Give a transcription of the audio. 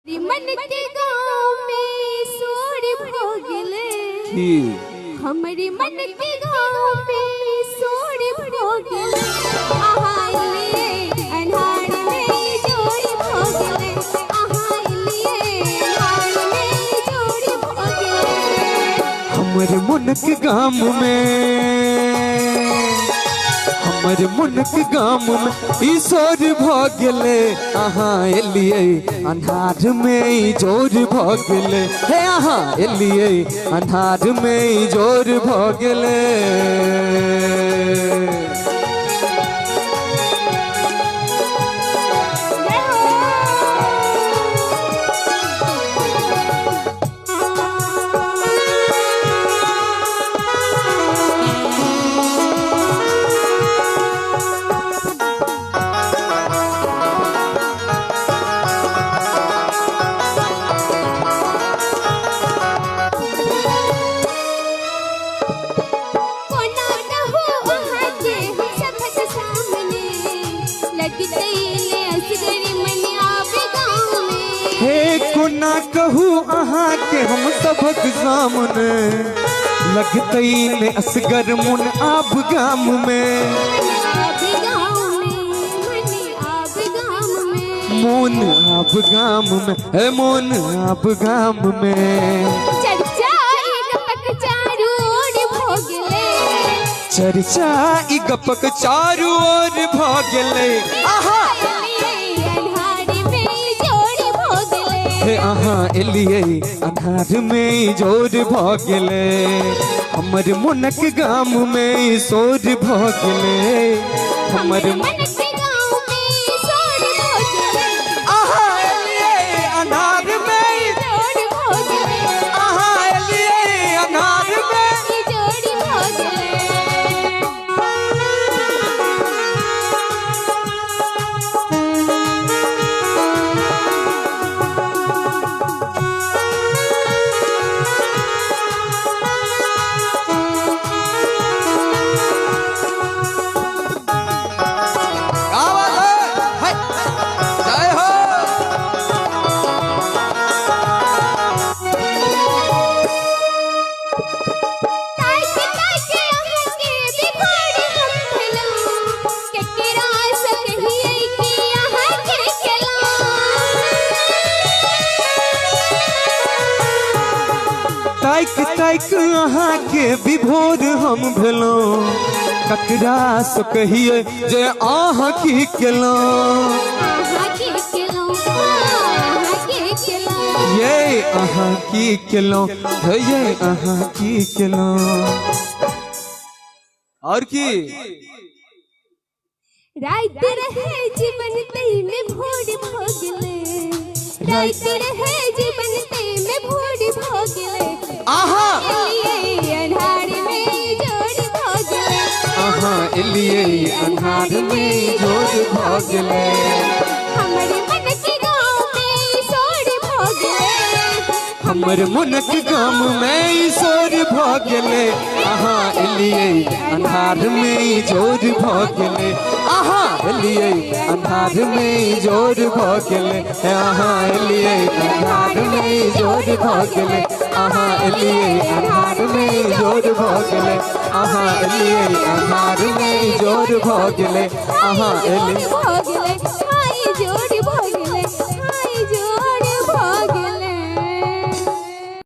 मन के गाँव में सोर भोगले, हमारी मन के गाँव में सोर भोगले, आहाइले अन्हार में जोर भोगले, आहाइले अन्हार में जोर भोगले। हमारे मन के गाँव मन के गाँव में ईश्वर भोगले, अहाँ एलिए अन्हार में जोर भोगले, हे अहाँ एलिए अन्हार में जोर भोगले। ना कहूँ अहाँ के हम सबक सामने लगते ने असगर मुन आब गाम में, मोन आब गाम में, है मोन आब गाम में। चर्चा गपक चारू ओर भोगले, चर्चा गपक चारू ओर भोगले, अहाँ एलिए अन्हार में जोर भोगले, हमर मनक गाम में सोर भोगले, हमर मन के गाँव में सोर भोगले, अहाँ एलिए अन्हार में जोर भोगले, अहाँ एलिए अन्हार में जोर भोगले। ताइक अहाँ के विभोर हम भेलौं, ककरा से कहिए जे अहाँ की केलौं, ये अहाँ की केलौं, ये अहाँ की केलौं। और की रात रहे जीवन तई में भोर भोगले, रात रहे जीवन तई में भोर भोगले, आहा एलिए अन्हार में जोर भोगले, आहा एलिए अन्हार में जोर भोगले। हमारे मन के गाँव में सोर भोगले, हमर मनक गाम में सोर भोगले, आहा एलिए अन्हार में जोर भोगले, आहा एलिए अन्हार में जोर भोगले, आहा एलिए अन्हार में जोर भोगले, आहा एलिए अन्हार में जोर भोगले, आहा एलिए अन्हार में जोर भोगले, आहा एलिए